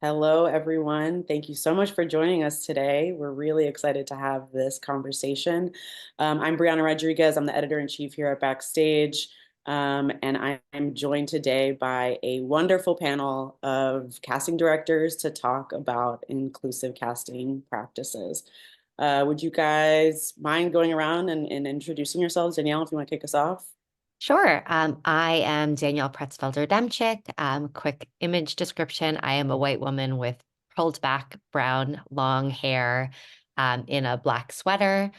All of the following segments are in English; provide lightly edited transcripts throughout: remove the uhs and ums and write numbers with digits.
Hello, everyone. Thank you so much for joining us today. We're really excited to have this conversation. I'm Briana Rodriguez. I'm the editor-in-chief here at Backstage. And I'm joined today by a wonderful panel of casting directors to talk about inclusive casting practices. Would you guys mind going around and introducing yourselves? Danielle, if you want to kick us off. Sure. I am Danielle Pretsfelder Demchick. Quick image description. I am a white woman with curled back brown long hair in a black sweater.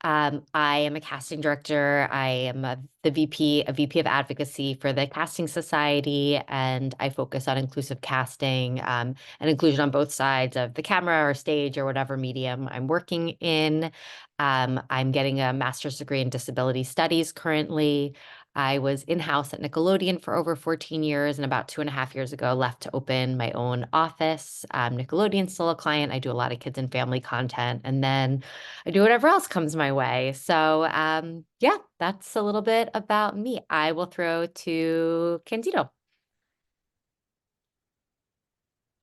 I am a casting director. I am a VP of advocacy for the Casting Society, and I focus on inclusive casting and inclusion on both sides of the camera or stage or whatever medium I'm working in. I'm getting a master's degree in disability studies currently. I was in-house at Nickelodeon for over 14 years, and about 2.5 years ago, left to open my own office. Nickelodeon's still a client. I do a lot of kids and family content, and then I do whatever else comes my way. So, yeah, that's a little bit about me. I will throw to Candido.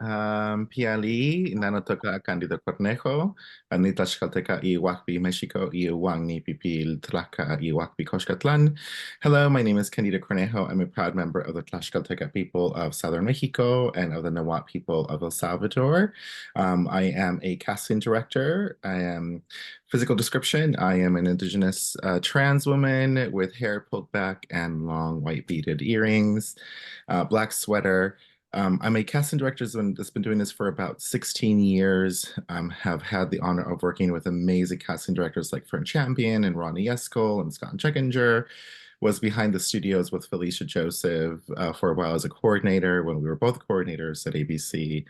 Piali, nanotoka Candido Cornejo, ni tlaxcalteca y Huacpi, Mexico, y Wang ni pipil Tlaca y Huacpi Coxcatlan. Hello, my name is Candido Cornejo. I'm a proud member of the Tlaxcalteca people of Southern Mexico and of the Nahuatl people of El Salvador. I am a casting director. I am physical description. I am an indigenous trans woman with hair pulled back and long white beaded earrings, black sweater. I'm a casting director that's been doing this for about 16 years. Have had the honor of working with amazing casting directors like Fern Champion and Ronnie Yesko and Scott Checkinger. Was behind the studios with Felicia Joseph for a while as a coordinator when we were both coordinators at ABC,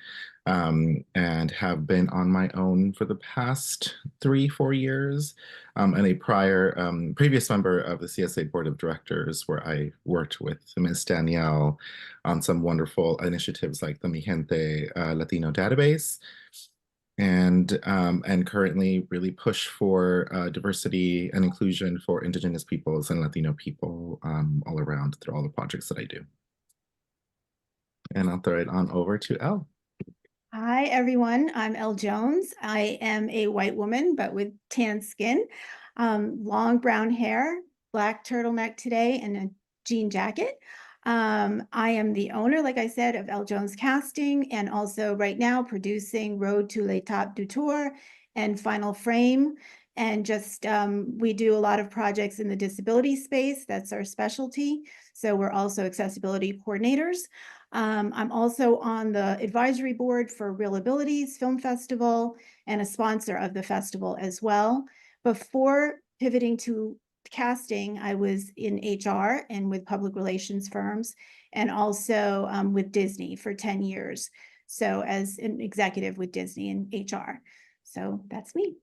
and have been on my own for the past 3-4 years, and a previous member of the CSA Board of Directors where I worked with Ms. Danielle on some wonderful initiatives like the Mi Gente Latino database, and currently really push for diversity and inclusion for Indigenous peoples and Latino people all around through all the projects that I do. And I'll throw it on over to Elle. Hi, everyone. I'm Elle Jones. I am a white woman, but with tan skin, long brown hair, black turtleneck today, and a jean jacket. I am the owner, like I said, of Elle Jones Casting, and also right now producing Road to l'Étape du Tour and Final Frame. And just we do a lot of projects in the disability space. That's our specialty. So we're also accessibility coordinators. I'm also on the advisory board for Real Abilities Film Festival and a sponsor of the festival as well. Before pivoting to casting, I was in HR and with public relations firms, and also with Disney for 10 years. So as an executive with Disney in HR. So that's me.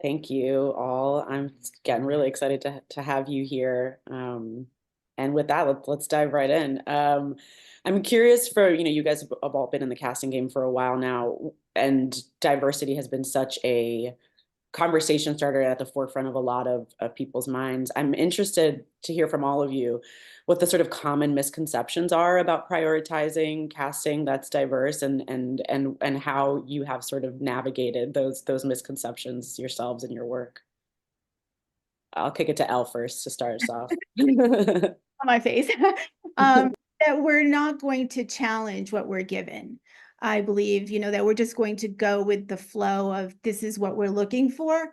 Thank you all. I'm getting really excited to have you here. And with that, let's dive right in. I'm curious you guys have all been in the casting game for a while now, and diversity has been such a conversation starter at the forefront of a lot of people's minds. I'm interested to hear from all of you what the sort of common misconceptions are about prioritizing casting that's diverse, and how you have sort of navigated those misconceptions yourselves in your work. I'll kick it to Elle first to start us off. On my face. That we're not going to challenge what we're given. I believe, that we're just going to go with the flow of this is what we're looking for.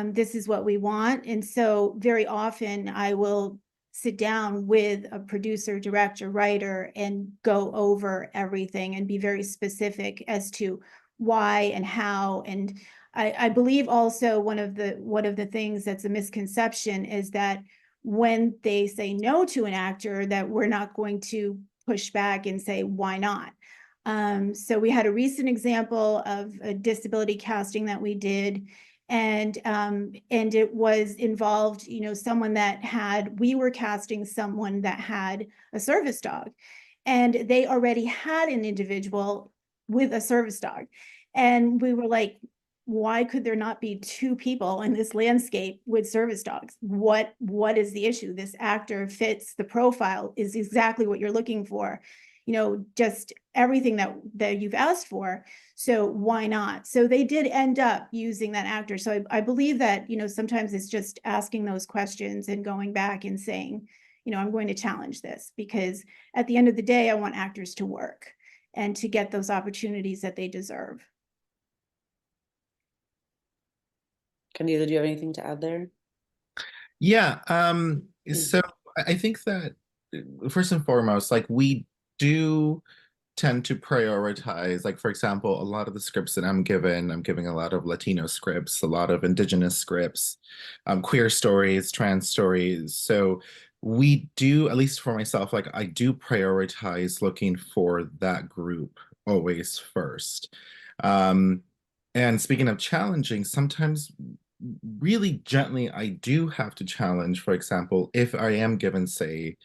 This is what we want. And so very often I will sit down with a producer, director, writer, and go over everything and be very specific as to why and how. And I believe also one of the things that's a misconception is that when they say no to an actor, that we're not going to push back and say, why not? So we had a recent example of a disability casting that we did, and it was involved, we were casting someone that had a service dog, and they already had an individual with a service dog. And we were like, why could there not be two people in this landscape with service dogs? What is the issue? This actor fits the profile, is exactly what you're looking for. just everything that you've asked for. So why not? So they did end up using that actor. So I believe that, sometimes it's just asking those questions and going back and saying, I'm going to challenge this, because at the end of the day, I want actors to work and to get those opportunities that they deserve. Candido, do you have anything to add there? Yeah. So I think that first and foremost, like, we do tend to prioritize, like, for example, a lot of the scripts that I'm giving a lot of Latino scripts, a lot of indigenous scripts, queer stories, trans stories. So we do, at least for myself, like, I do prioritize looking for that group always first. And speaking of challenging, sometimes really gently, I do have to challenge, for example, if I am given, say,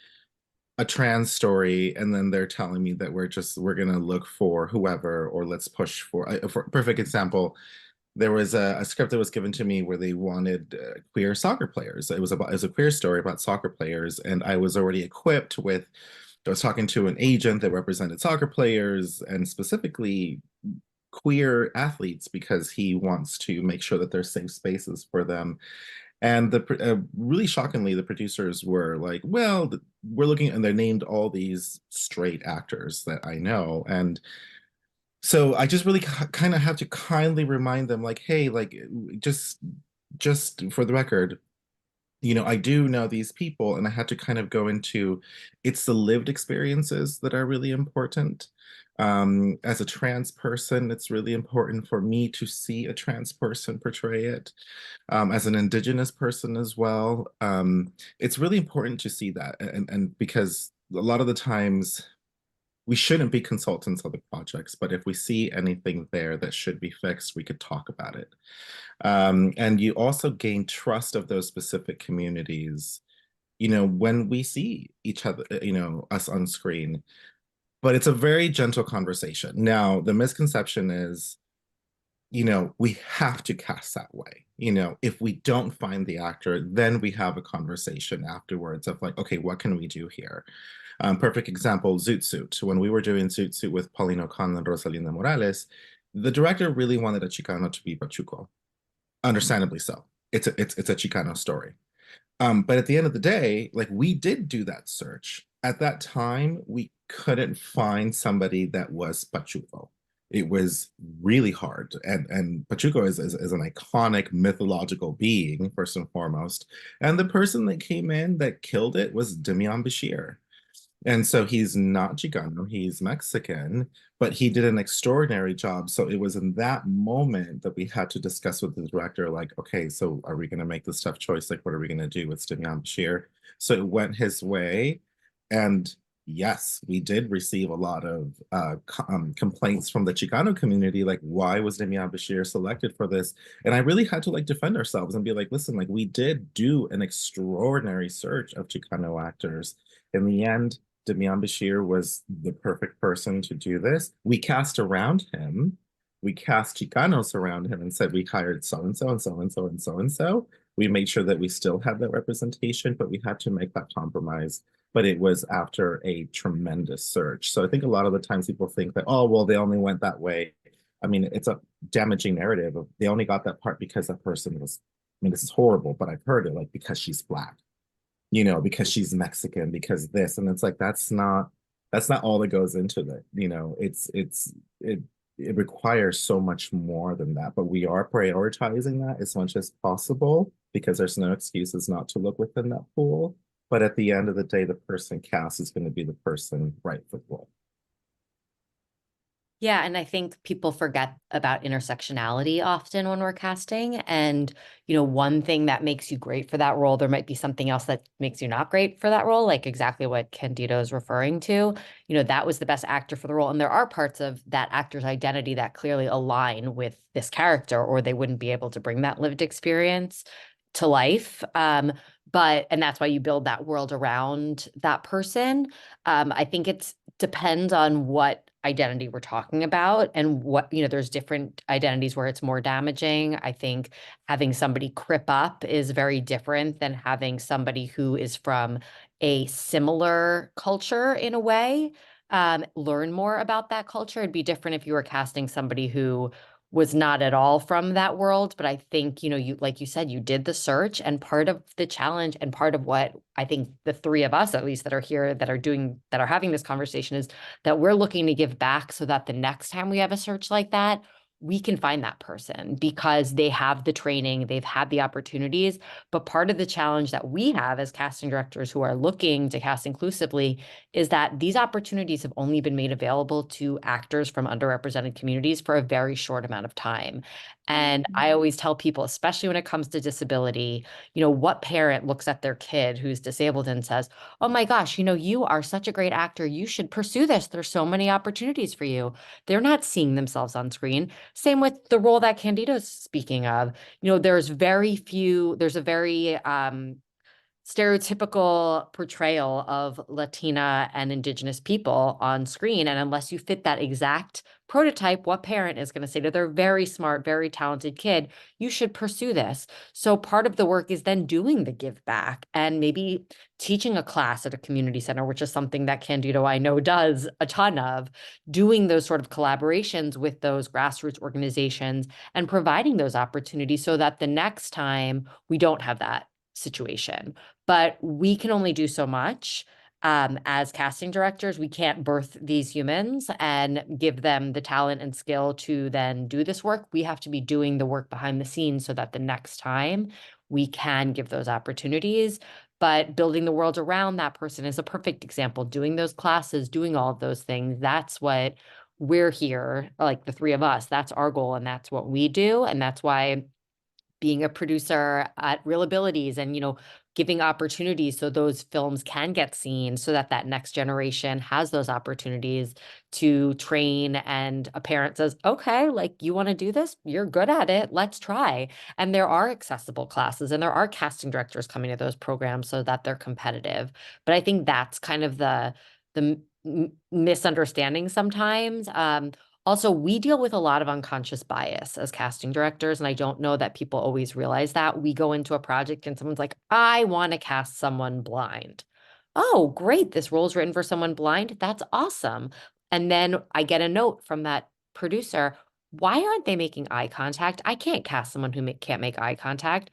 a trans story, and then they're telling me that we're going to look for whoever, or let's push for a perfect example. There was a script that was given to me where they wanted queer soccer players. It was a queer story about soccer players, and I was already equipped with, I was talking to an agent that represented soccer players, and specifically queer athletes, because he wants to make sure that there's safe spaces for them. And really shockingly, the producers were like, well, we're looking, and they named all these straight actors that I know. And so I just really kind of have to kindly remind them, like, hey, like, just for the record, I do know these people, and I had to kind of go into, it's the lived experiences that are really important. As a trans person, it's really important for me to see a trans person portray it. As an indigenous person as well, it's really important to see that, and because a lot of the times we shouldn't be consultants of the projects, but if we see anything there that should be fixed, we could talk about it. And you also gain trust of those specific communities, when we see each other, us on screen. But it's a very gentle conversation. Now, the misconception is, we have to cast that way. If we don't find the actor, then we have a conversation afterwards of like, okay, what can we do here? Perfect example, Zoot Suit. When we were doing Zoot Suit with Paulino Khan and Rosalinda Morales, the director really wanted a Chicano to be Pachuco. Understandably so. It's a Chicano story. But at the end of the day, like, we did do that search. At that time, we couldn't find somebody that was Pachuco. It was really hard. And Pachuco is an iconic mythological being, first and foremost. And the person that came in that killed it was Demian Bashir. And so he's not Chicano, he's Mexican, but he did an extraordinary job. So it was in that moment that we had to discuss with the director, like, okay, so are we going to make this tough choice? Like, what are we going to do with Demian Bashir? So it went his way. And yes, we did receive a lot of complaints from the Chicano community, like, why was Demian Bashir selected for this? And I really had to, like, defend ourselves and be like, listen, like, we did do an extraordinary search of Chicano actors. In the end, Demian Bashir was the perfect person to do this. We cast around him. We cast Chicanos around him and said we hired so-and-so and so-and-so and so-and-so. We made sure that we still had that representation, but we had to make that compromise. But it was after a tremendous search. So I think a lot of the times people think that, oh, well, they only went that way. I mean, it's a damaging narrative of they only got that part because that person was, I mean, this is horrible, but I've heard it, like, because she's Black. Because she's Mexican, because this, and it's like, that's not all that goes into it. It requires so much more than that, but we are prioritizing that as much as possible because there's no excuses not to look within that pool. But at the end of the day, the person cast is going to be the person right for the role. Yeah, and I think people forget about intersectionality often when we're casting. And, one thing that makes you great for that role, there might be something else that makes you not great for that role, like exactly what Candido is referring to. That was the best actor for the role. And there are parts of that actor's identity that clearly align with this character, or they wouldn't be able to bring that lived experience to life. And that's why you build that world around that person. I think it depends on what identity we're talking about and what, there's different identities where it's more damaging. I think having somebody crip up is very different than having somebody who is from a similar culture in a way. learn more about that culture. It'd be different if you were casting somebody who was not at all from that world. But I think, you, like you said, you did the search, and part of the challenge and part of what I think the three of us, at least, that are here, that are having this conversation, is that we're looking to give back so that the next time we have a search like that, we can find that person because they have the training, they've had the opportunities. But part of the challenge that we have as casting directors who are looking to cast inclusively is that these opportunities have only been made available to actors from underrepresented communities for a very short amount of time. And I always tell people, especially when it comes to disability, what parent looks at their kid who's disabled and says, oh my gosh, you are such a great actor, you should pursue this, there's so many opportunities for you. They're not seeing themselves on screen. Same with the role that Candido's speaking of. There's a very stereotypical portrayal of Latina and Indigenous people on screen. And unless you fit that exact prototype, what parent is going to say to their very smart, very talented kid, you should pursue this? So part of the work is then doing the give back and maybe teaching a class at a community center, which is something that Candido, I know, does a ton of, doing those sort of collaborations with those grassroots organizations and providing those opportunities so that the next time we don't have that situation. But we can only do so much. As casting directors, we can't birth these humans and give them the talent and skill to then do this work. We have to be doing the work behind the scenes so that the next time we can give those opportunities. But building the world around that person is a perfect example. Doing those classes, doing all of those things, that's what we're here, like the three of us, that's our goal, and that's what we do. And that's why being a producer at Real Abilities and, giving opportunities so those films can get seen, so that that next generation has those opportunities to train, and a parent says, okay, like, you want to do this? You're good at it. Let's try. And there are accessible classes and there are casting directors coming to those programs so that they're competitive. But I think that's kind of the misunderstanding sometimes. Also, we deal with a lot of unconscious bias as casting directors, and I don't know that people always realize that. We go into a project and someone's like, I want to cast someone blind. Oh, great. This role's written for someone blind. That's awesome. And then I get a note from that producer. Why aren't they making eye contact? I can't cast someone who can't make eye contact.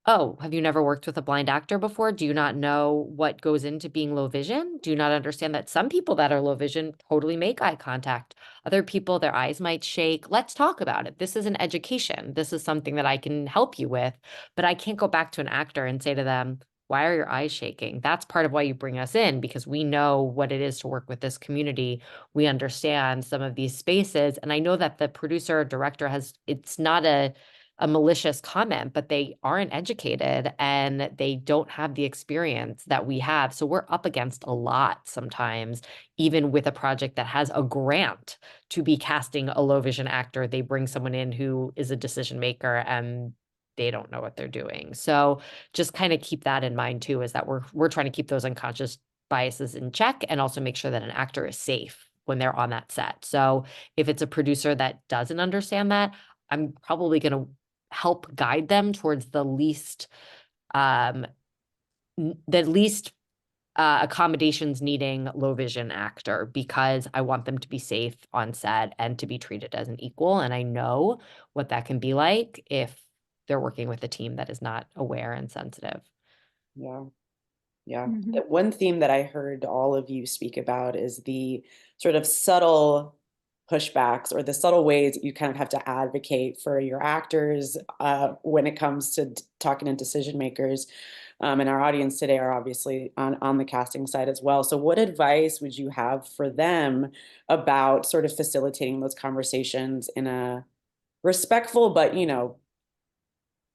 Oh, have you never worked with a blind actor before? Do you not know what goes into being low vision? Do you not understand that some people that are low vision totally make eye contact? Other people, their eyes might shake. Let's talk about it. This is an education. This is something that I can help you with, but I can't go back to an actor and say to them, why are your eyes shaking? That's part of why you bring us in, because we know what it is to work with this community. We understand some of these spaces. And I know that the producer or director it's not a malicious comment, but they aren't educated and they don't have the experience that we have. So we're up against a lot sometimes, even with a project that has a grant to be casting a low vision actor. They bring someone in who is a decision maker and they don't know what they're doing. So just kind of keep that in mind too, is that we're trying to keep those unconscious biases in check and also make sure that an actor is safe when they're on that set. So if it's a producer that doesn't understand that, I'm probably going to help guide them towards the least accommodations needing low vision actor, because I want them to be safe on set and to be treated as an equal. And I know what that can be like if they're working with a team that is not aware and sensitive. Yeah. Yeah. Mhm. One theme that I heard all of you speak about is the sort of subtle pushbacks, or the subtle ways that you kind of have to advocate for your actors when it comes to talking to decision makers. And our audience today are obviously on the casting side as well. So what advice would you have for them about sort of facilitating those conversations in a respectful, but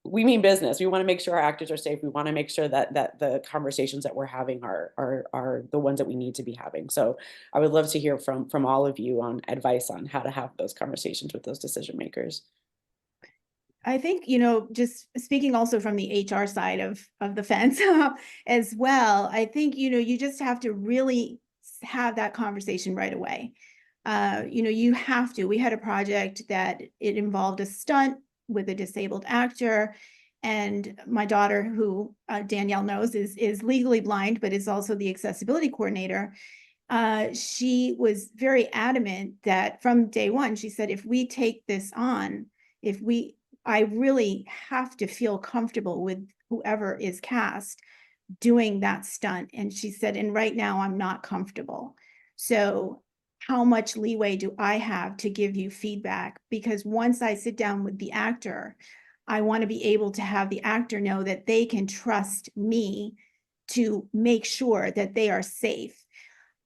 we mean business. We want to make sure our actors are safe. We want to make sure that the conversations that we're having are the ones that we need to be having. So I would love to hear from all of you on advice on how to have those conversations with those decision makers. I think, just speaking also from the HR side of the fence as well, I think, you just have to really have that conversation right away. You have to. We had a project that it involved a stunt with a disabled actor. And my daughter, who Danielle knows is legally blind, but is also the accessibility coordinator. she was very adamant that from day one, she said, if we take this on, I really have to feel comfortable with whoever is cast doing that stunt. And she said, and right now I'm not comfortable. So how much leeway do I have to give you feedback? Because once I sit down with the actor, I want to be able to have the actor know that they can trust me to make sure that they are safe.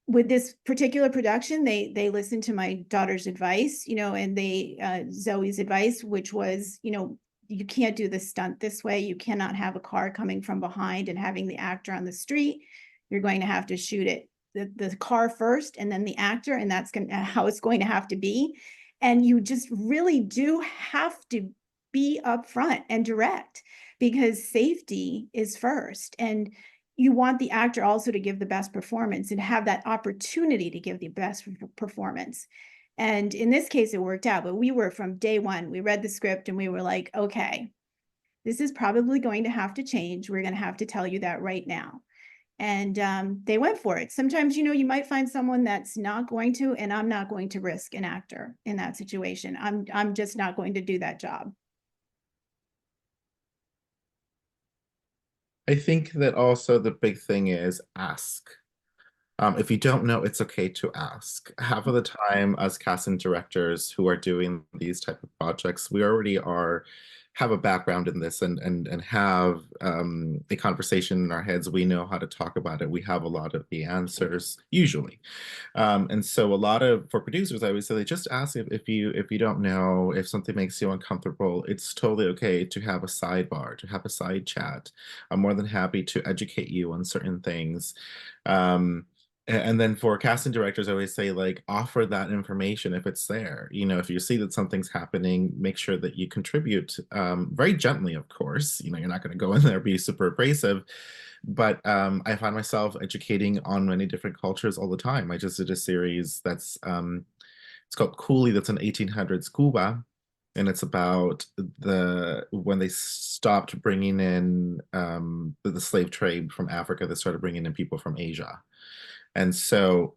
With this particular production, they listened to my daughter's advice, and Zoe's advice, which was, you can't do the stunt this way. You cannot have a car coming from behind and having the actor on the street. You're going to have to shoot it, the car first and then the actor, and that's how it's going to have to be. And you just really do have to be upfront and direct, because safety is first. And you want the actor also to give the best performance and have that opportunity to give the best performance. And in this case, it worked out. But we were, from day one, we read the script and we were like, okay, this is probably going to have to change. We're going to have to tell you that right now. And they went for it. Sometimes, you might find someone that's not going to, and I'm not going to risk an actor in that situation. I'm just not going to do that job. I think that also the big thing is ask. If you don't know, it's okay to ask. Half of the time, as casting directors who are doing these type of projects, we already have a background in this and have a conversation in our heads. We know how to talk about it. We have a lot of the answers usually. And so for producers, I would say, just ask if you don't know, if something makes you uncomfortable. It's totally okay to have a sidebar, to have a side chat. I'm more than happy to educate you on certain things. And then for casting directors, I always say, offer that information if it's there. If you see that something's happening, make sure that you contribute, very gently, of course. You're not going to go in there, be super abrasive. But I find myself educating on many different cultures all the time. I just did a series that's, it's called Cooley, that's in 1800s Cuba. And it's about when they stopped bringing in the slave trade from Africa, they started bringing in people from Asia. And so,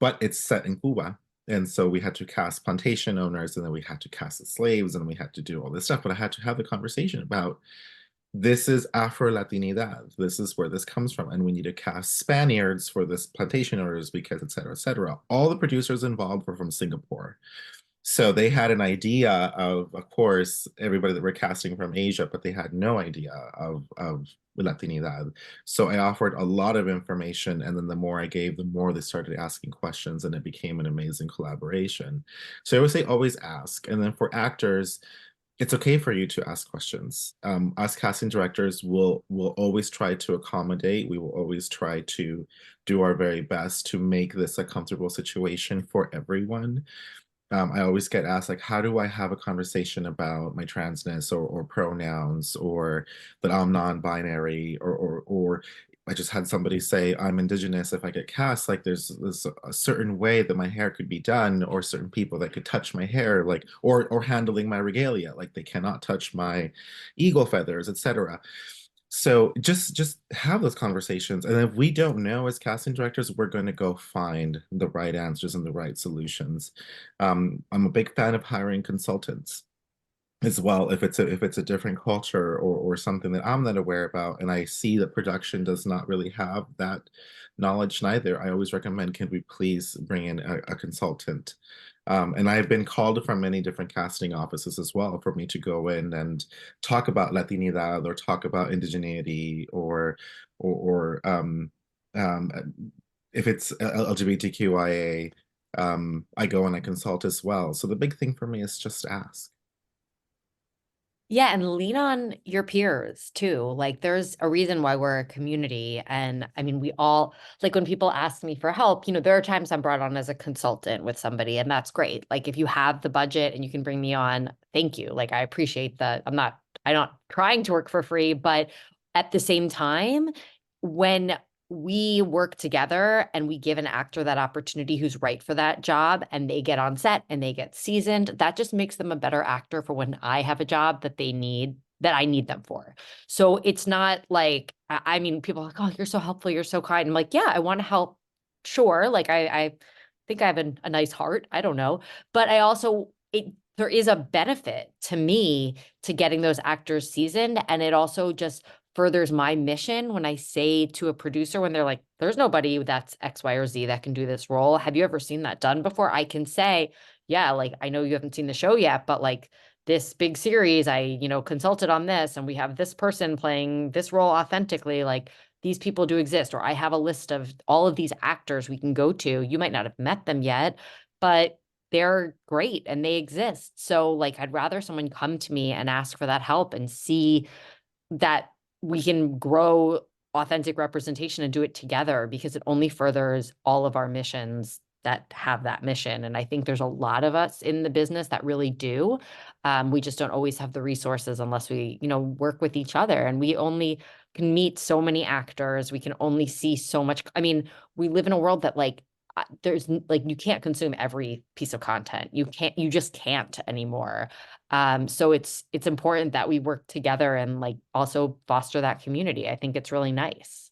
but it's set in Cuba. And so we had to cast plantation owners, and then we had to cast the slaves, and we had to do all this stuff. But I had to have the conversation about, this is Afro-Latinidad. This is where this comes from. And we need to cast Spaniards for this plantation owners because, et cetera, et cetera. All the producers involved were from Singapore. So they had an idea of course, everybody that we're casting from Asia, but they had no idea of Latinidad. So I offered a lot of information, and then the more I gave, the more they started asking questions, and it became an amazing collaboration. So I would say always ask. And then for actors, it's okay for you to ask questions. Us casting directors will always try to accommodate. We will always try to do our very best to make this a comfortable situation for everyone. I always get asked, how do I have a conversation about my transness or pronouns, or that I'm non-binary, or I just had somebody say I'm Indigenous. If I get cast, there's a certain way that my hair could be done, or certain people that could touch my hair, or handling my regalia, they cannot touch my eagle feathers, etc. So just have those conversations. And if we don't know as casting directors, we're going to go find the right answers and the right solutions. I'm a big fan of hiring consultants as well, if it's a different culture or something that I'm not aware about, and I see that production does not really have that knowledge neither. I always recommend, can we please bring in a consultant? And I've been called from many different casting offices as well for me to go in and talk about Latinidad, or talk about indigeneity, or if it's LGBTQIA, I go and I consult as well. So the big thing for me is just ask. Yeah, and lean on your peers too. There's a reason why we're a community. And I mean, we all, when people ask me for help, there are times I'm brought on as a consultant with somebody, and that's great. If you have the budget and you can bring me on, thank you. I appreciate that. I'm not trying to work for free, but at the same time, when we work together and we give an actor that opportunity who's right for that job, and they get on set and they get seasoned, that just makes them a better actor for when I have a job that I need them for. So it's not I mean, people are like, oh, you're so helpful, you're so kind. I'm like, yeah, I want to help sure, like I think I have a nice heart. I don't know. But I also, there is a benefit to me to getting those actors seasoned. And it also just furthers my mission when I say to a producer, when they're like, there's nobody that's X, Y, or Z that can do this role. Have you ever seen that done before? I can say, yeah, like I know you haven't seen the show yet, but like this big series, I, consulted on this and we have this person playing this role authentically. Like these people do exist, or I have a list of all of these actors we can go to. You might not have met them yet, but they're great and they exist. So like, I'd rather someone come to me and ask for that help and see that we can grow authentic representation and do it together, because it only furthers all of our missions that have that mission. And I think there's a lot of us in the business that really do. We just don't always have the resources unless we, work with each other. And we only can meet so many actors. We can only see so much. I mean, we live in a world that like, you can't consume every piece of content. You just can't anymore. So it's important that we work together and like also foster that community. I think it's really nice.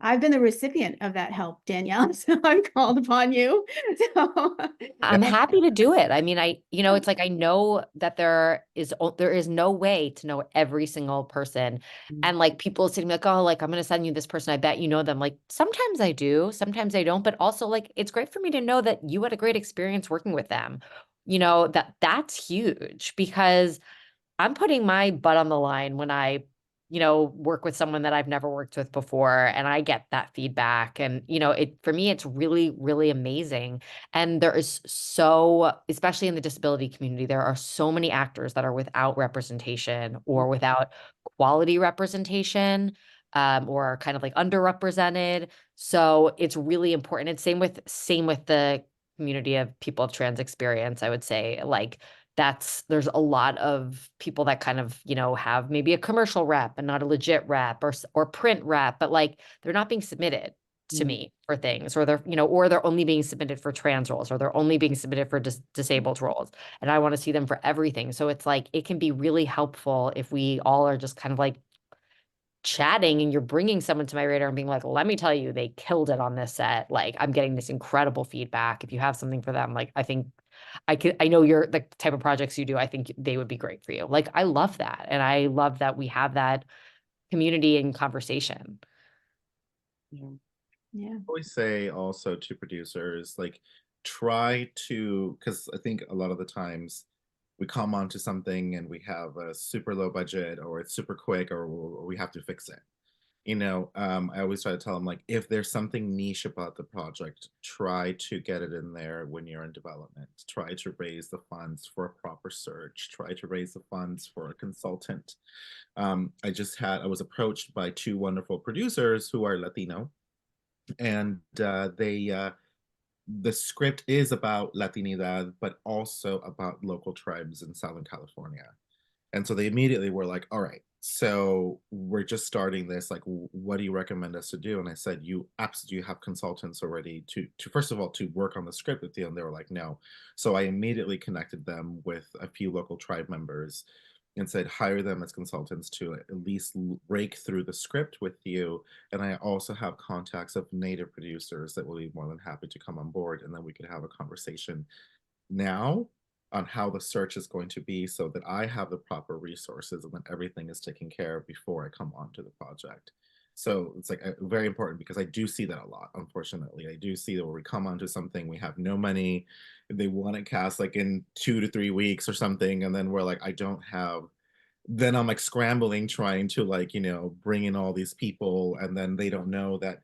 I've been the recipient of that help, Danielle, so I've called upon you. So I'm happy to do it. I mean, it's like I know that there is no way to know every single person. And like people sitting like, oh, like I'm going to send you this person. I bet you know them. Like sometimes I do, sometimes I don't. But also like it's great for me to know that you had a great experience working with them. That's huge, because I'm putting my butt on the line when I, work with someone that I've never worked with before, and I get that feedback. And, for me, it's really, really amazing. And there is especially in the disability community, there are so many actors that are without representation or without quality representation, or are kind of like underrepresented. So it's really important. And same with the community of people of trans experience, I would say. Like, there's a lot of people that kind of, have maybe a commercial rep and not a legit rep, or print rep, but like they're not being submitted to me for things, or they're only being submitted for trans roles, or they're only being submitted for disabled roles. And I want to see them for everything. So it's like, it can be really helpful if we all are just kind of like chatting, and you're bringing someone to my radar and being like, let me tell you, they killed it on this set. Like, I'm getting this incredible feedback. If you have something for them, like, I think I know you're the type of projects you do. I think they would be great for you. Like, I love that. And I love that we have that community and conversation. Yeah. I always say also to producers, like try to, because I think a lot of the times we come onto something and we have a super low budget, or it's super quick, or we have to fix it. I always try to tell them, like, if there's something niche about the project, try to get it in there when you're in development. Try to raise the funds for a proper search. Try to raise the funds for a consultant. I was approached by two wonderful producers who are Latino, and the script is about Latinidad, but also about local tribes in Southern California. And so they immediately were like, all right, so we're just starting this. Like, what do you recommend us to do? And I said, you absolutely have consultants already to first of all, to work on the script with you. And they were like, no. So I immediately connected them with a few local tribe members and said, hire them as consultants to at least break through the script with you. And I also have contacts of Native producers that will be more than happy to come on board. And then we could have a conversation now on how the search is going to be, so that I have the proper resources and that everything is taken care of before I come onto the project. So it's like very important, because I do see that a lot. Unfortunately, I do see that where we come onto something, we have no money, they want to cast like in 2 to 3 weeks or something, and then we're like, I don't have. Then I'm like scrambling, trying to like, bring in all these people, and then they don't know that,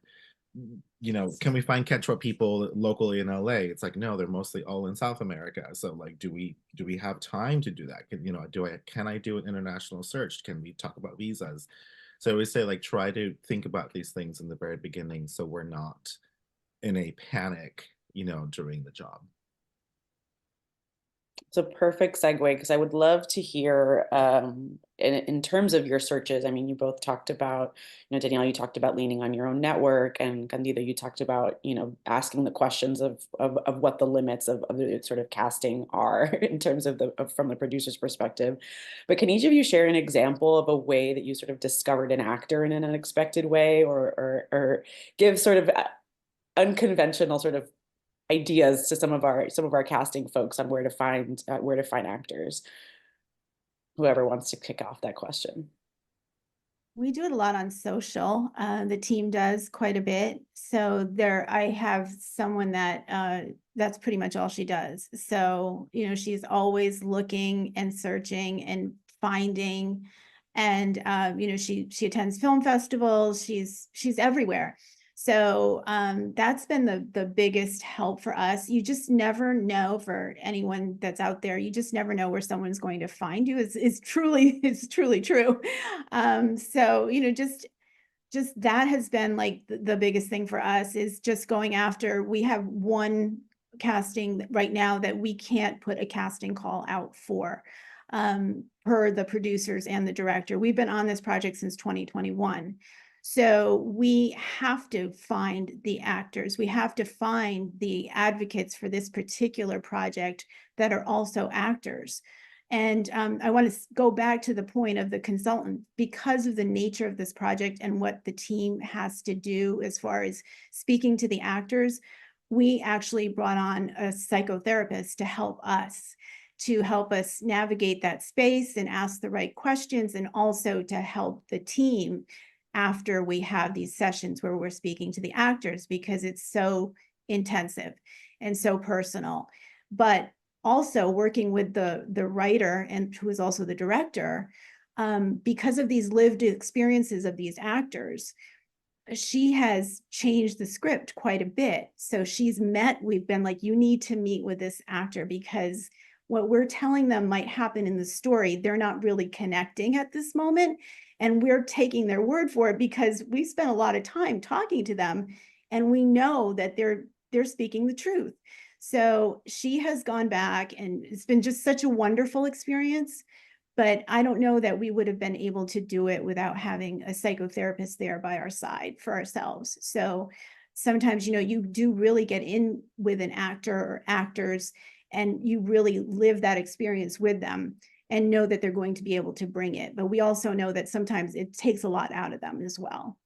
can we find Quechua people locally in LA? It's like, no, they're mostly all in South America. So like, do we have time to do that? Can I do an international search? Can we talk about visas? So I always say, like, try to think about these things in the very beginning, so we're not in a panic, during the job. It's a perfect segue, because I would love to hear, in terms of your searches. I mean, you both talked about, Danielle, you talked about leaning on your own network, and Candido, you talked about, asking the questions of what the limits of the sort of casting are in terms of from the producer's perspective. But can each of you share an example of a way that you sort of discovered an actor in an unexpected way, or give sort of unconventional sort of ideas to some of our casting folks on where to find actors. Whoever wants to kick off that question. We do it a lot on social. The team does quite a bit. So I have someone that that's pretty much all she does. So, she's always looking and searching and finding, and she attends film festivals. She's everywhere. So that's been the biggest help for us. You just never know, for anyone that's out there, you just never know where someone's going to find you. It's truly true. So, just that has been like the biggest thing for us, is just going after. We have one casting right now that we can't put a casting call out for, per the producers and the director. We've been on this project since 2021. So we have to find the actors. We have to find the advocates for this particular project that are also actors. And I want to go back to the point of the consultant. Because of the nature of this project and what the team has to do as far as speaking to the actors, we actually brought on a psychotherapist to help us navigate that space and ask the right questions, and also to help the team after we have these sessions where we're speaking to the actors, because it's so intensive and so personal. But also working with the writer, and who is also the director, because of these lived experiences of these actors, she has changed the script quite a bit. So we've been like, you need to meet with this actor, because what we're telling them might happen in the story, they're not really connecting at this moment. And we're taking their word for it, because we spent a lot of time talking to them, and we know that they're speaking the truth. So she has gone back, and it's been just such a wonderful experience. But I don't know that we would have been able to do it without having a psychotherapist there by our side for ourselves. So sometimes, you do really get in with an actor or actors, and you really live that experience with them and know that they're going to be able to bring it. But we also know that sometimes it takes a lot out of them as well.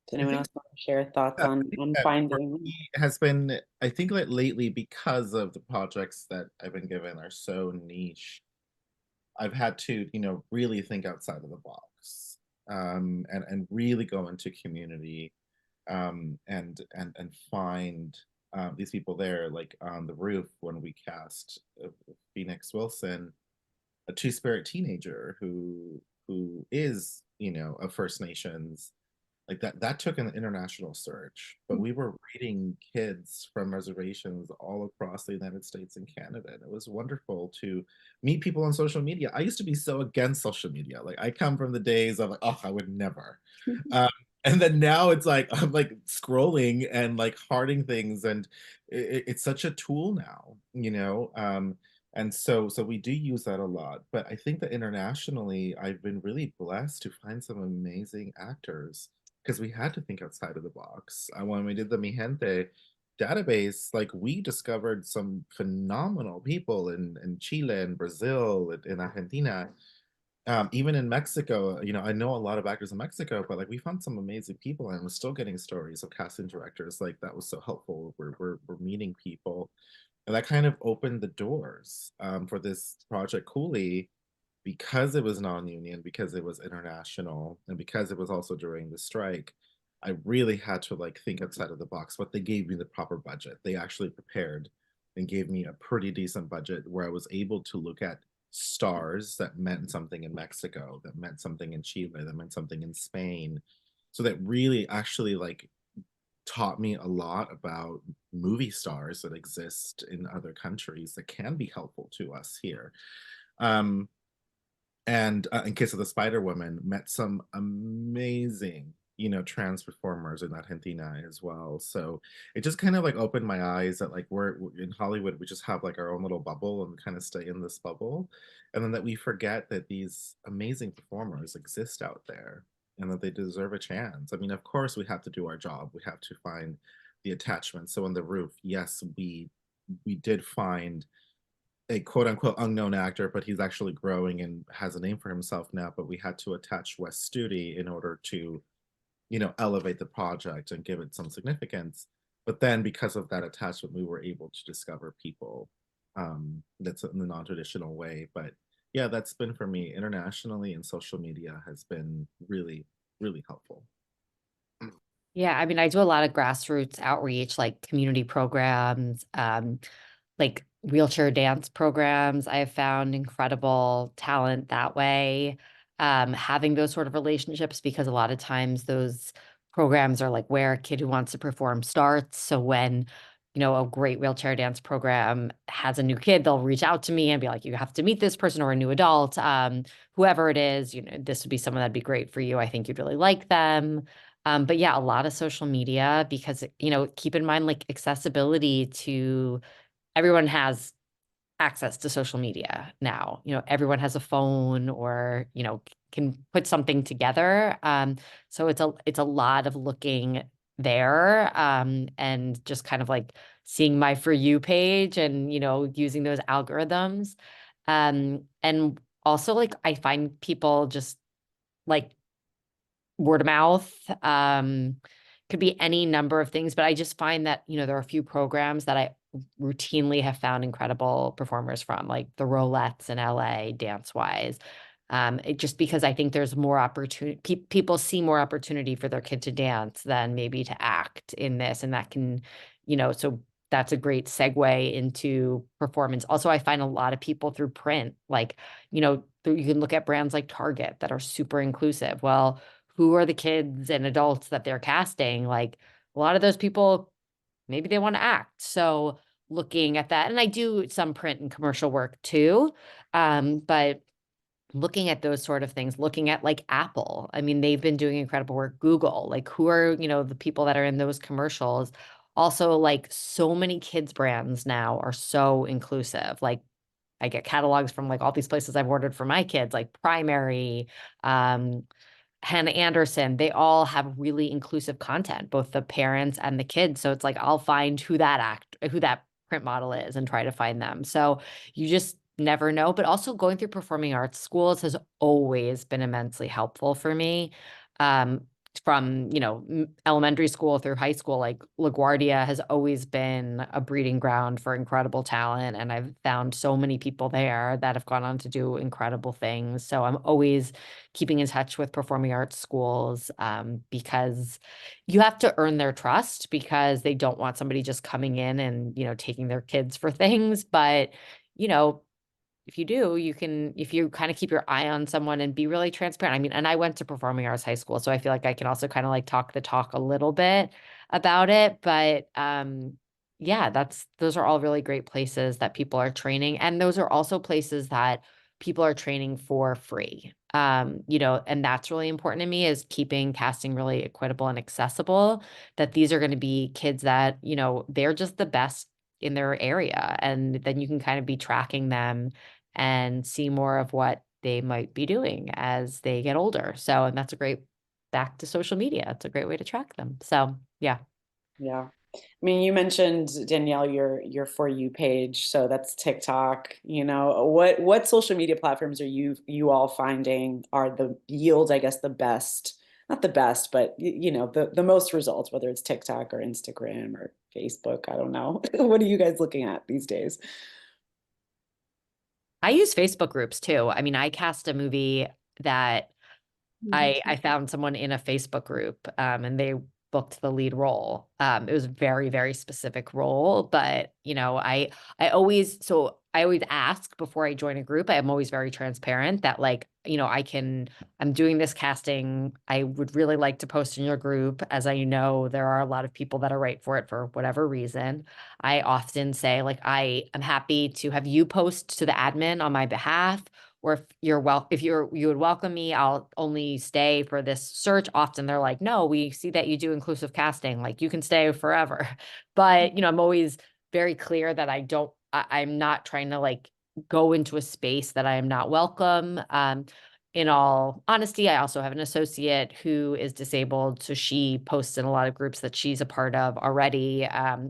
Does anyone else want to share thoughts on finding? Has been, I think that lately, because of the projects that I've been given are so niche, I've had to, really think outside of the box, and really go into community, and find these people there, like on the roof when we cast Phoenix Wilson, a two-spirit teenager who is, a First Nations. Like that took an international search, but we were reading kids from reservations all across the United States and Canada. And it was wonderful to meet people on social media. I used to be so against social media. Like, I come from the days of like, oh, I would never. And then now it's like, I'm like scrolling and like hearting things, and it's such a tool now, and so we do use that a lot. But I think that internationally, I've been really blessed to find some amazing actors, because we had to think outside of the box. When we did the Mi Gente database, like, we discovered some phenomenal people in Chile and Brazil, in Argentina, even in Mexico. I know a lot of actors in Mexico, but like, we found some amazing people, and we're still getting stories of casting directors. Like, that was so helpful. We're meeting people, and that kind of opened the doors for this project Cooley, because it was non-union, because it was international, and because it was also during the strike. I really had to like think outside of the box. But they gave me the proper budget. They actually prepared and gave me a pretty decent budget, where I was able to look at stars that meant something in Mexico, that meant something in Chile, that meant something in Spain. So that really actually like taught me a lot about movie stars that exist in other countries that can be helpful to us here. And in case of the Spider Woman, met some amazing, trans performers in Argentina as well. So it just kind of like opened my eyes that like we're in Hollywood, we just have like our own little bubble and kind of stay in this bubble. And then that we forget that these amazing performers exist out there, and that they deserve a chance. I mean, of course, we have to do our job. We have to find the attachment. So on the roof, yes, we did find a quote unquote unknown actor, but he's actually growing and has a name for himself now. But we had to attach Wes Studi in order to elevate the project and give it some significance. But then because of that attachment, we were able to discover people that's in the non-traditional way. But yeah, that's been for me internationally, and social media has been really, really helpful. Yeah, I mean, I do a lot of grassroots outreach, like community programs, like wheelchair dance programs. I have found incredible talent that way. Having those sort of relationships, because a lot of times those programs are like where a kid who wants to perform starts. So when, a great wheelchair dance program has a new kid, they'll reach out to me and be like, you have to meet this person, or a new adult, whoever it is, this would be someone that'd be great for you. I think you'd really like them. But yeah, a lot of social media, because, keep in mind, like, accessibility to everyone has access to social media now. Everyone has a phone, or, can put something together. So it's a lot of looking there, and just kind of like seeing my For You page and, using those algorithms. And also, like, I find people just like word of mouth, could be any number of things, but I just find that, there are a few programs that I routinely have found incredible performers from, like the Rolettes in LA, dance wise. Just because I think there's more opportunity, people see more opportunity for their kid to dance than maybe to act in this. And that can, so that's a great segue into performance. Also, I find a lot of people through print, like, you can look at brands like Target that are super inclusive. Well, who are the kids and adults that they're casting? Like, a lot of those people, maybe they want to act. So looking at that, and I do some print and commercial work too. But looking at those sort of things, looking at like Apple, I mean, they've been doing incredible work. Google, like, who are, the people that are in those commercials? Also, like, so many kids brands now are so inclusive. Like, I get catalogs from like all these places I've ordered for my kids, like Primary, Hannah Anderson. They all have really inclusive content, both the parents and the kids. So it's like, I'll find who that print model is and try to find them. So you just never know. But also, going through performing arts schools has always been immensely helpful for me. From, elementary school through high school, like LaGuardia has always been a breeding ground for incredible talent. And I've found so many people there that have gone on to do incredible things. So I'm always keeping in touch with performing arts schools, because you have to earn their trust, because they don't want somebody just coming in and, taking their kids for things. But, if you do, if you kind of keep your eye on someone and be really transparent. I mean, and I went to performing arts high school, so I feel like I can also kind of like talk the talk a little bit about it. But yeah, those are all really great places that people are training. And those are also places that people are training for free. And that's really important to me, is keeping casting really equitable and accessible, that these are going to be kids that, they're just the best in their area. And then you can kind of be tracking them and see more of what they might be doing as they get older. So, and that's back to social media. It's a great way to track them. So, yeah. Yeah. I mean, you mentioned, Danielle, your For You page, so that's TikTok. What social media platforms are you all finding are the yield, I guess, the best, not the best, but the most results, whether it's TikTok or Instagram or Facebook, I don't know. What are you guys looking at these days? I use Facebook groups too. I mean, I cast a movie that I found someone in a Facebook group, and they booked the lead role. It was a very, very specific role, but I always ask before I join a group. I'm always very transparent that, like, I'm doing this casting. I would really like to post in your group, as I know there are a lot of people that are right for it for whatever reason. I often say, like, I am happy to have you post to the admin on my behalf, or if you would welcome me, I'll only stay for this search. Often they're like, no, we see that you do inclusive casting, like, you can stay forever. But, I'm always very clear that I'm not trying to like go into a space that I am not welcome. In all honesty, I also have an associate who is disabled. So she posts in a lot of groups that she's a part of already,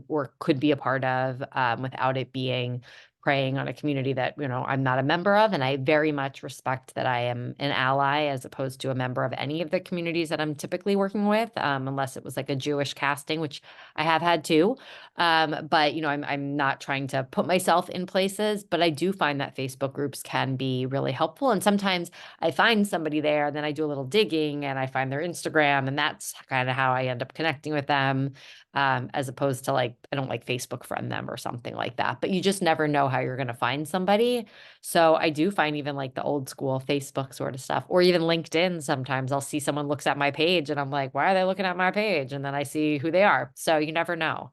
or could be a part of, without it being preying on a community that, you know, I'm not a member of. And I very much respect that I am an ally as opposed to a member of any of the communities that I'm typically working with, unless it was like a Jewish casting, which I have had too. But, you know, I'm not trying to put myself in places, but I do find that Facebook groups can be really helpful. And sometimes I find somebody there, and then I do a little digging and I find their Instagram, and that's kind of how I end up connecting with them. As opposed to like, I don't like Facebook friend them or something like that, but you just never know how you're going to find somebody. So I do find even like the old school Facebook sort of stuff, or even LinkedIn. Sometimes I'll see someone looks at my page and I'm like, why are they looking at my page? And then I see who they are. So you never know.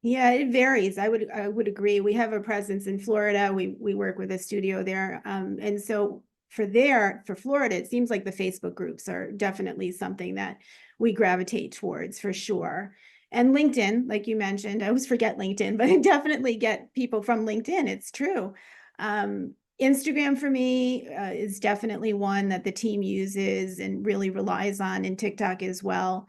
Yeah, it varies. I would agree. We have a presence in Florida. We work with a studio there. And so for Florida, it seems like the Facebook groups are definitely something that we gravitate towards for sure. And LinkedIn, like you mentioned, I always forget LinkedIn, but I definitely get people from LinkedIn. It's true. Instagram for me is definitely one that the team uses and really relies on, and TikTok as well.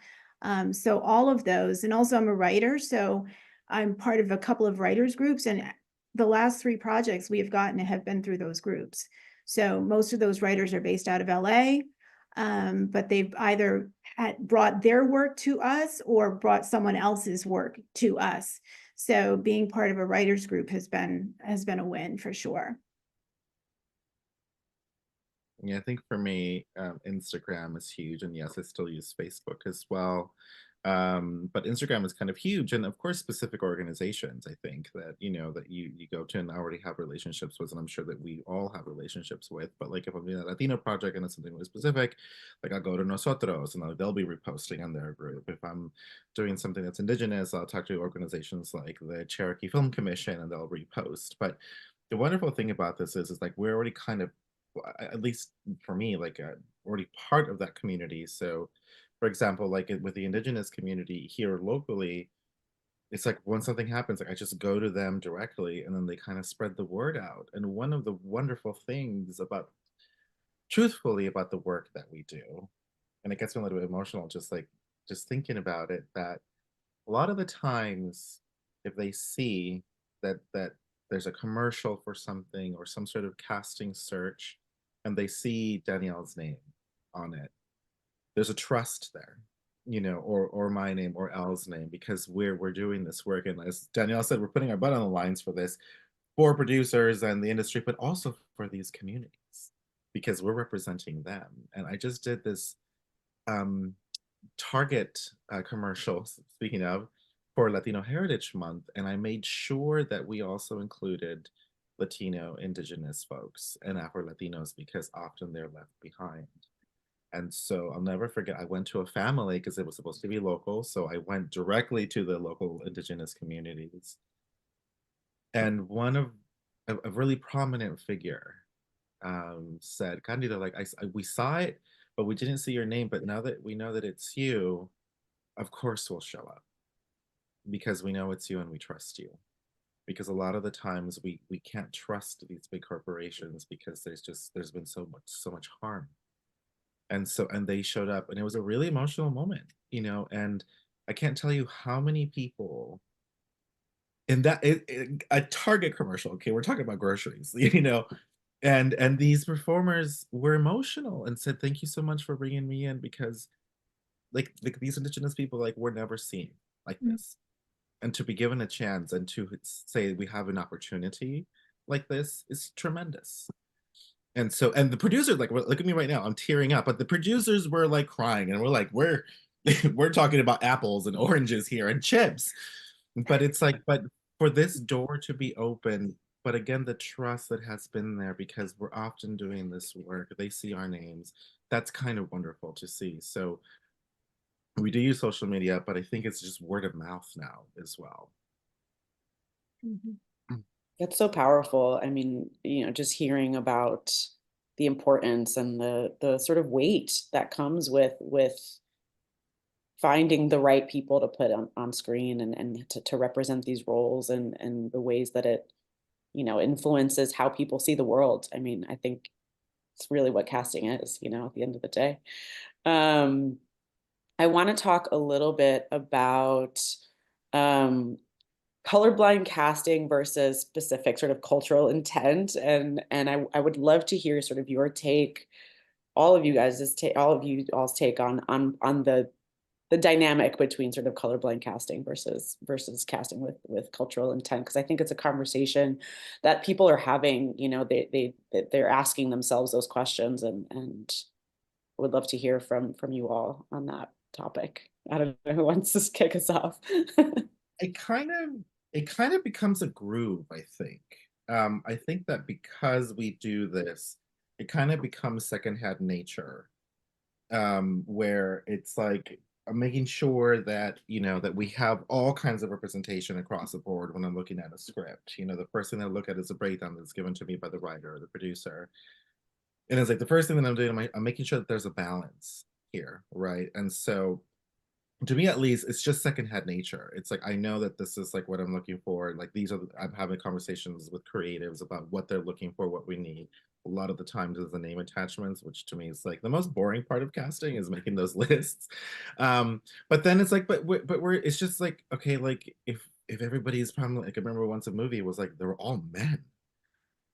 So all of those, and also I'm a writer, so I'm part of a couple of writers groups, and the last 3 projects we have gotten have been through those groups. So most of those writers are based out of LA, but they've either brought their work to us or brought someone else's work to us. So being part of a writers group has been a win for sure. Yeah, I think for me, Instagram is huge, and yes, I still use Facebook as well. But Instagram is kind of huge, and of course, specific organizations. I think that that you go to and already have relationships with, and I'm sure that we all have relationships with. But like if I'm doing a Latino project and it's something really specific, like I'll go to Nosotros and they'll be reposting on their group. If I'm doing something that's indigenous, I'll talk to organizations like the Cherokee Film Commission and they'll repost. But the wonderful thing about this is like we're already kind of, at least for me, like already part of that community. So for example, like with the indigenous community here locally, it's like when something happens, like I just go to them directly and then they kind of spread the word out. And one of the wonderful things about, truthfully, about the work that we do, and it gets me a little bit emotional just thinking about it, that a lot of the times if they see that there's a commercial for something or some sort of casting search and they see Danielle's name on it, there's a trust there, or my name or Elle's name, because we're doing this work. And as Danielle said, we're putting our butt on the lines for this, for producers and the industry, but also for these communities, because we're representing them. And I just did this Target commercial, speaking of, for Latino Heritage Month, and I made sure that we also included Latino, Indigenous folks and Afro-Latinos, because often they're left behind. And so I'll never forget, I went to a family because it was supposed to be local. So I went directly to the local Indigenous communities. And one of a really prominent figure said, Candido, like we saw it, but we didn't see your name. But now that we know that it's you, of course we'll show up, because we know it's you and we trust you. Because a lot of the times we can't trust these big corporations because there's been so much harm. And they showed up, and it was a really emotional moment, and I can't tell you how many people in that a Target commercial, okay, we're talking about groceries, and these performers were emotional and said, thank you so much for bringing me in, because like these indigenous people, like, were never seen like this. And to be given a chance and to say we have an opportunity like this is tremendous. And the producers, like, look at me right now, I'm tearing up, but the producers were like crying, and we're like, we're talking about apples and oranges here and chips. But it's like, but for this door to be open, but again, the trust that has been there, because we're often doing this work, they see our names. That's kind of wonderful to see. So we do use social media, but I think it's just word of mouth now as well. That's so powerful. I mean, just hearing about the importance and the sort of weight that comes with finding the right people to put on screen and to represent these roles and the ways that it, influences how people see the world. I mean, I think it's really what casting is, at the end of the day. I want to talk a little bit about colorblind casting versus specific sort of cultural intent. And I would love to hear sort of your take, all of you guys' take, all of you all's take on the dynamic between sort of colorblind casting versus casting with cultural intent, because I think it's a conversation that people are having. You know, they're asking themselves those questions, and would love to hear from you all on that topic. I don't know who wants to kick us off. It kind of becomes a groove, I think. I think that because we do this, it kind of becomes secondhand nature, where it's like I'm making sure that, you know, that we have all kinds of representation across the board when I'm looking at a script. You know, the first thing I look at is a breakdown that's given to me by the writer or the producer. And it's like the first thing that I'm doing, I'm making sure that there's a balance here, right? And so to me at least, it's just secondhand nature. It's like I know that this is like what I'm looking for. Like these are I'm having conversations with creatives about what they're looking for, what we need. A lot of the times is the name attachments, which to me is like the most boring part of casting, is making those lists. But then it's like, but we're it's just like, okay, like if everybody's probably like, I remember once a movie was like they were all men.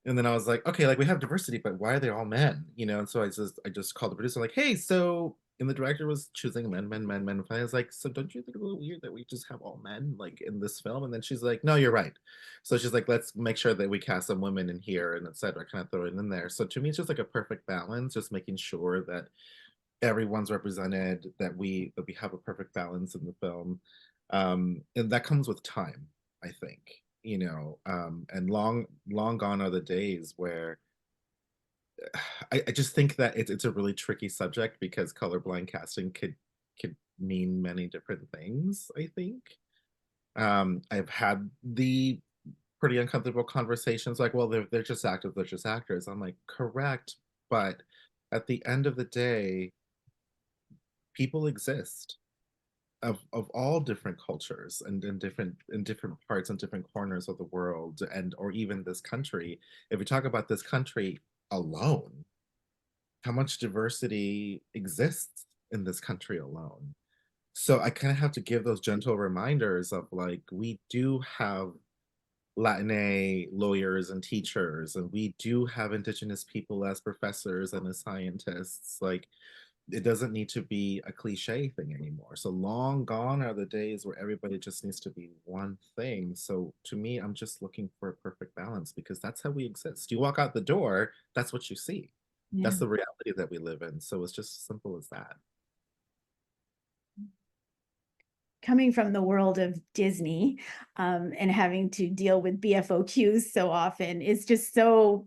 And then I was like, okay, like we have diversity, but why are they all men? You know, and so I just called the producer like, hey, so, and the director was choosing men. And I was like, so don't you think it's a little weird that we just have all men like in this film? And then she's like, no, you're right. So she's like, let's make sure that we cast some women in here and et cetera, kind of throw it in there. So to me, it's just like a perfect balance, just making sure that everyone's represented, that we have a perfect balance in the film. And that comes with time, I think. You know, and long gone are the days where I just think that it's a really tricky subject because colorblind casting could mean many different things, I think. I've had the pretty uncomfortable conversations like, well, they're just actors, they're just actors. I'm like, correct, but at the end of the day, people exist of all different cultures and in different parts and different corners of the world, and or even this country. If we talk about this country alone, how much diversity exists in this country alone? So I kind of have to give those gentle reminders of like, we do have Latina lawyers and teachers, and we do have indigenous people as professors and as scientists. Like, it doesn't need to be a cliche thing anymore. So long gone are the days where everybody just needs to be one thing. So to me, I'm just looking for a perfect balance because that's how we exist. You walk out the door, that's what you see. Yeah. That's the reality that we live in. So it's just as simple as that. Coming from the world of Disney, and having to deal with BFOQs so often, it's just so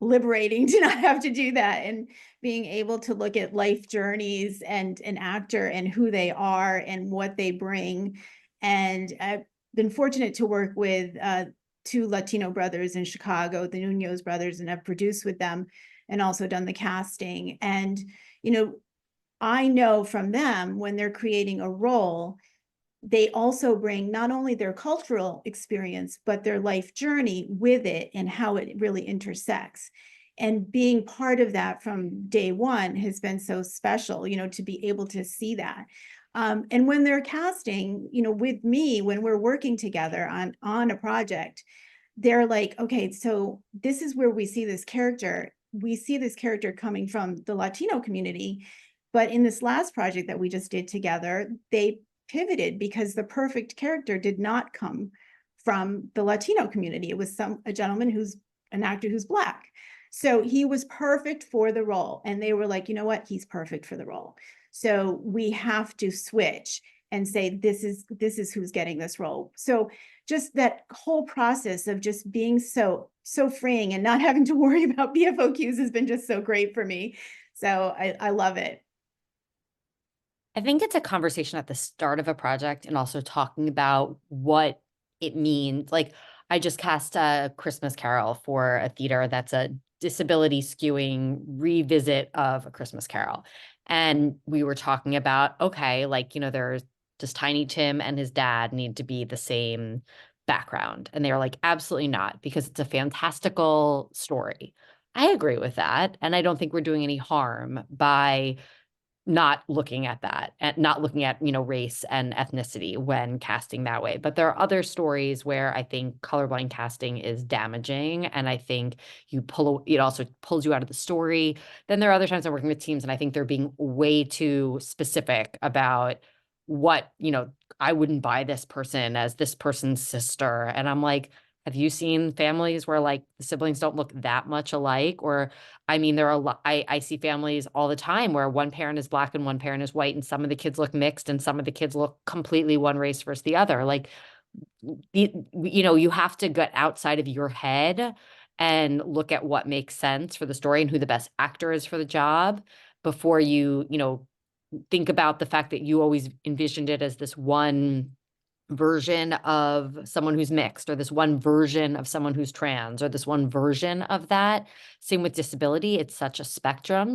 liberating to not have to do that, and being able to look at life journeys and an actor and who they are and what they bring. And I've been fortunate to work with two Latino brothers in Chicago, the Nunez brothers, and I've produced with them and also done the casting. And, you know, I know from them when they're creating a role, they also bring not only their cultural experience, but their life journey with it and how it really intersects. And being part of that from day one has been so special, you know, to be able to see that. And when they're casting, you know, with me, when we're working together on a project, they're like, okay, so this is where we see this character. We see this character coming from the Latino community. But in this last project that we just did together, they pivoted because the perfect character did not come from the Latino community. It was a gentleman who's an actor who's Black. So he was perfect for the role. And they were like, you know what? He's perfect for the role. So we have to switch and say, this is who's getting this role. So just that whole process of just being so freeing and not having to worry about BFOQs has been just so great for me. So I love it. I think it's a conversation at the start of a project and also talking about what it means. Like, I just cast a Christmas Carol for a theater that's a disability skewing revisit of A Christmas Carol. And we were talking about, okay, like, you know, there's just Tiny Tim and his dad need to be the same background. And they were like, absolutely not, because it's a fantastical story. I agree with that. And I don't think we're doing any harm by not looking at that and not looking at, race and ethnicity when casting that way. But there are other stories where I think colorblind casting is damaging. And I think it also pulls you out of the story. Then there are other times I'm working with teams and I think they're being way too specific about what, I wouldn't buy this person as this person's sister. And I'm like, have you seen families where like the siblings don't look that much alike? Or I mean, there are a lot, I see families all the time where one parent is Black and one parent is white, and some of the kids look mixed and some of the kids look completely one race versus the other. Like, you have to get outside of your head and look at what makes sense for the story and who the best actor is for the job before you think about the fact that you always envisioned it as this one version of someone who's mixed, or this one version of someone who's trans, or this one version of that. Same with disability. It's such a spectrum.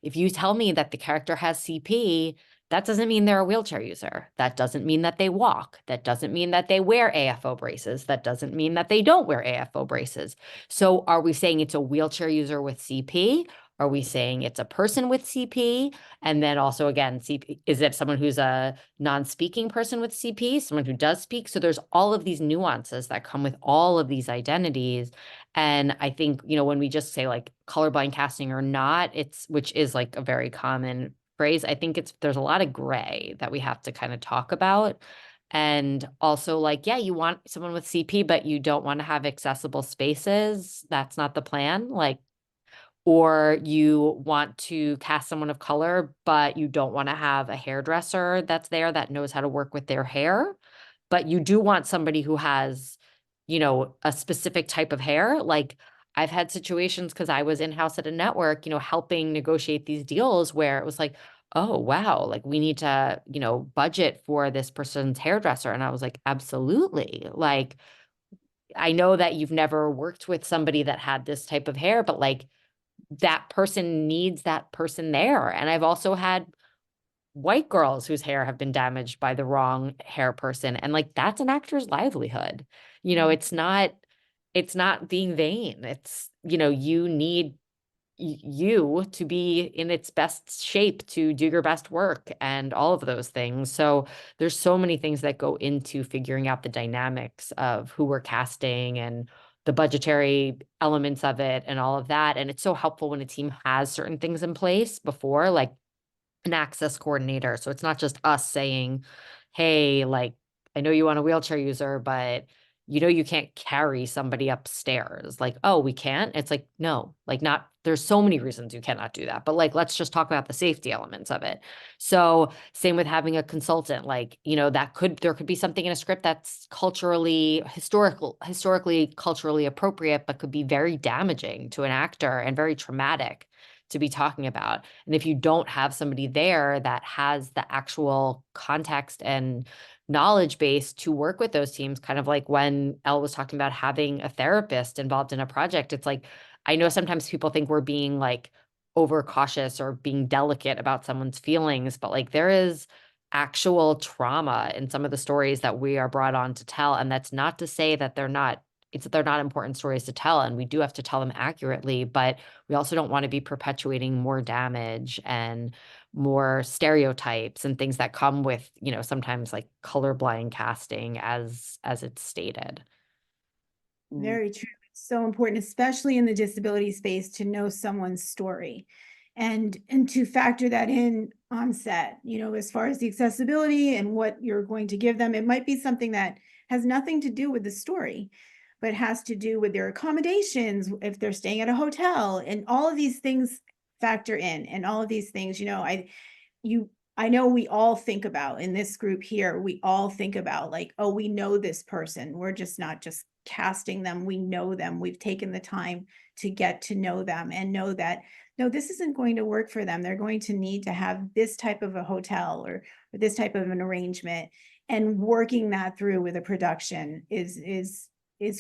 If you tell me that the character has CP, that doesn't mean they're a wheelchair user. That doesn't mean that they walk. That doesn't mean that they wear AFO braces. That doesn't mean that they don't wear AFO braces. So are we saying it's a wheelchair user with CP? Are we saying it's a person with CP? And then also, again, CP, is it someone who's a non-speaking person with CP, someone who does speak? So there's all of these nuances that come with all of these identities. And I think, when we just say like colorblind casting or not, which is like a very common phrase, I think there's a lot of gray that we have to kind of talk about. And also like, yeah, you want someone with CP, but you don't want to have accessible spaces. That's not the plan. Like, or you want to cast someone of color, but you don't want to have a hairdresser that's there that knows how to work with their hair, but you do want somebody who has, a specific type of hair. Like I've had situations because I was in-house at a network, helping negotiate these deals where it was like, oh, wow, like we need to, budget for this person's hairdresser. And I was like, absolutely. Like, I know that you've never worked with somebody that had this type of hair, but like, that person needs that person there. And I've also had white girls whose hair have been damaged by the wrong hair person. And like, that's an actor's livelihood. It's not being vain. It's, you need you to be in its best shape to do your best work and all of those things. So there's so many things that go into figuring out the dynamics of who we're casting and the budgetary elements of it and all of that. And it's so helpful when a team has certain things in place before, like an access coordinator. So it's not just us saying, hey, like, I know you want a wheelchair user, but you can't carry somebody upstairs. Like, oh, we can't? It's like, no, like there's so many reasons you cannot do that. But like, let's just talk about the safety elements of it. So same with having a consultant, like, there could be something in a script that's historically, culturally appropriate, but could be very damaging to an actor and very traumatic to be talking about. And if you don't have somebody there that has the actual context and knowledge base to work with those teams, kind of like when Elle was talking about having a therapist involved in a project, it's like, I know sometimes people think we're being like overcautious or being delicate about someone's feelings, but like there is actual trauma in some of the stories that we are brought on to tell. And that's not to say that they're not important stories to tell, and we do have to tell them accurately, but we also don't want to be perpetuating more damage and more stereotypes and things that come with, sometimes like colorblind casting as it's stated. Very true. It's so important, especially in the disability space, to know someone's story and to factor that in on set, as far as the accessibility and what you're going to give them. It might be something that has nothing to do with the story, but has to do with their accommodations, if they're staying at a hotel, and all of these things factor in. And all of these things, I know we all think about in this group here, we all think about like, oh, we know this person. We're just not just casting them. We know them. We've taken the time to get to know them and know that, no, this isn't going to work for them. They're going to need to have this type of a hotel or this type of an arrangement, and working that through with a production is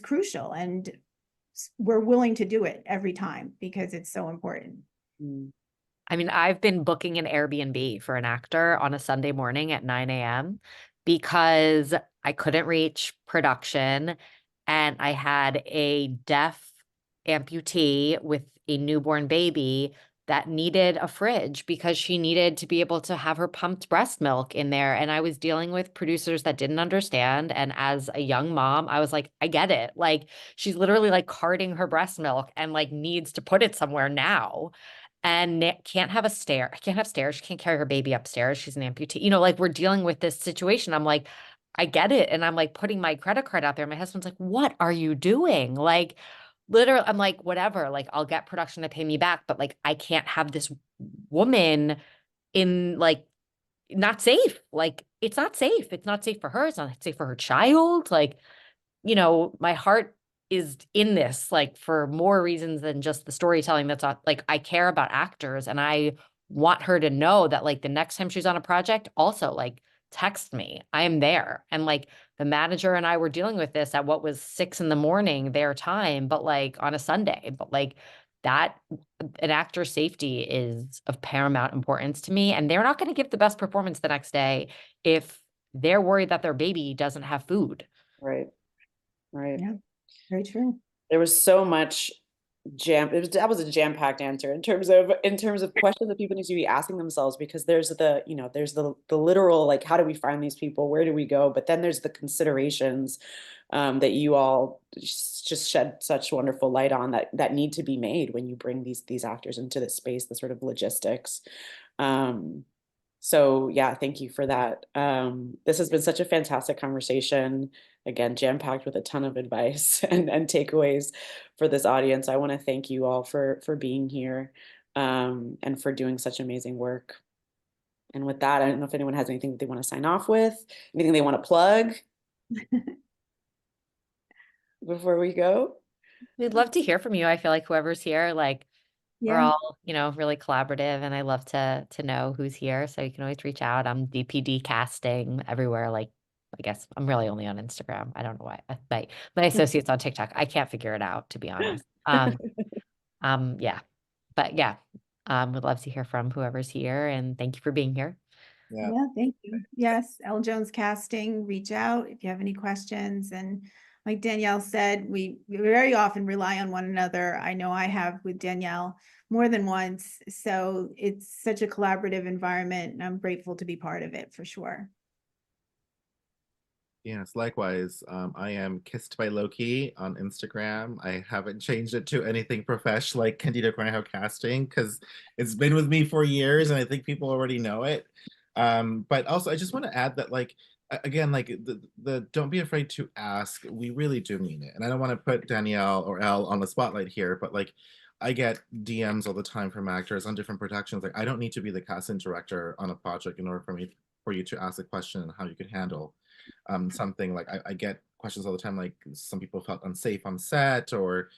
crucial. And we're willing to do it every time because it's so important. I mean, I've been booking an Airbnb for an actor on a Sunday morning at 9 a.m. because I couldn't reach production and I had a deaf amputee with a newborn baby that needed a fridge because she needed to be able to have her pumped breast milk in there. And I was dealing with producers that didn't understand. And as a young mom, I was like, I get it. Like, she's literally like carting her breast milk and like needs to put it somewhere now. And can't have can't have stairs. She can't carry her baby upstairs. She's an amputee. You know, like, we're dealing with this situation. I'm like, I get it. And I'm like putting my credit card out there. My husband's like, what are you doing? Like, literally, I'm like, whatever, like, I'll get production to pay me back, but like, I can't have this woman in like, not safe. Like, it's not safe. It's not safe for her. It's not safe for her child. Like, you know, my heart is in this, like, for more reasons than just the storytelling. That's not like, I care about actors and I want her to know that, like, the next time she's on a project, also, like, text me. I am there. And like, the manager and I were dealing with this at what was 6 a.m. their time, but like on a Sunday, but like that, an actor's safety is of paramount importance to me. And they're not going to give the best performance the next day if they're worried that their baby doesn't have food. Right. Right. Yeah, very true. There was so much that was a jam-packed answer in terms of questions that people need to be asking themselves, because there's the literal, like, how do we find these people? Where do we go? But then there's the considerations that you all just shed such wonderful light on that need to be made when you bring these actors into this space, the sort of logistics. So yeah, thank you for that. This has been such a fantastic conversation. Again, jam-packed with a ton of advice and takeaways for this audience. I want to thank you all for being here and for doing such amazing work. And with that, I don't know if anyone has anything that they want to sign off with, anything they want to plug before we go. We'd love to hear from you. I feel like whoever's here, like, we're Yeah, all, you know, really collaborative, and I love to know who's here. So you can always reach out. I'm DPD casting everywhere. Like, I guess I'm really only on Instagram. I don't know why. My associate's on TikTok. I can't figure it out, to be honest. Yeah. But yeah, would love to hear from whoever's here, and thank you for being here. Yeah. yeah, thank you. Yes, Elle Jones Casting, reach out if you have any questions. And like Danielle said, we very often rely on one another. I know I have with Danielle more than once. So it's such a collaborative environment, and I'm grateful to be part of it for sure. Yes, likewise. I am Kissed by Loki on Instagram. I haven't changed it to anything profesh like Candido Cornejo Casting because it's been with me for years and I think people already know it. But also, I just want to add that, like, again, like the don't be afraid to ask. We really do mean it. And I don't want to put Danielle or Elle on the spotlight here, but like, I get DMs all the time from actors on different productions. Like, I don't need to be the casting director on a project in order for you to ask a question and how you could handle something. Like, I get questions all the time, like some people felt unsafe on set, or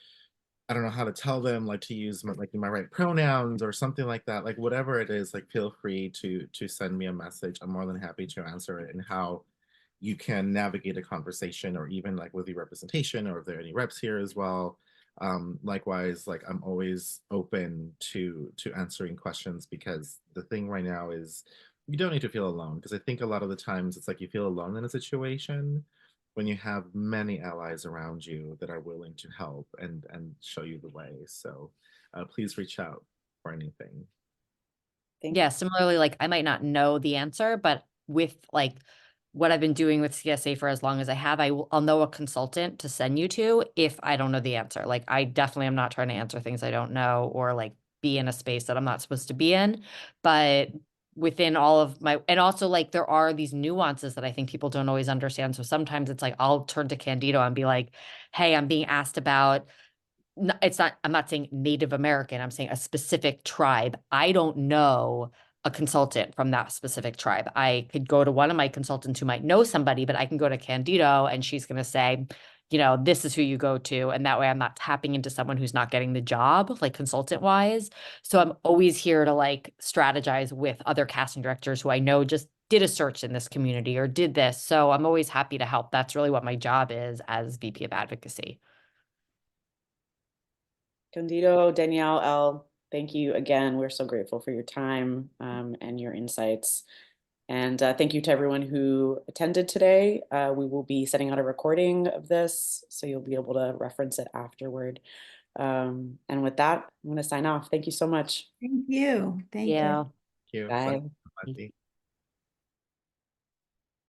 I don't know how to tell them, like, to use my right pronouns or something like that. Like, whatever it is, like, feel free to send me a message. I'm more than happy to answer it, and how you can navigate a conversation, or even like with your representation, or if there are any reps here as well. Likewise, like, I'm always open to answering questions, because the thing right now is you don't need to feel alone, because I think a lot of the times it's like you feel alone in a situation when you have many allies around you that are willing to help and show you the way. So please reach out for anything. Yeah, similarly, like, I might not know the answer, but with like what I've been doing with CSA for as long as I have, I'll know a consultant to send you to if I don't know the answer. Like, I definitely am not trying to answer things I don't know, or like be in a space that I'm not supposed to be in. But within all of my, and also, like, there are these nuances that I think people don't always understand. So sometimes it's like, I'll turn to Candido and be like, hey, I'm being asked about, it's not, I'm not saying Native American, I'm saying a specific tribe. I don't know a consultant from that specific tribe. I could go to one of my consultants who might know somebody, but I can go to Candido and she's going to say, you know, this is who you go to. And that way I'm not tapping into someone who's not getting the job, like, consultant wise. So I'm always here to like strategize with other casting directors who I know just did a search in this community or did this. So I'm always happy to help. That's really what my job is as VP of Advocacy. Candido, Danielle, Elle, thank you again. We're so grateful for your time and your insights. And thank you to everyone who attended today. We will be sending out a recording of this, so you'll be able to reference it afterward. And with that, I'm going to sign off. Thank you so much. Thank you. Thank you. Yeah. Thank you. Bye. Bye.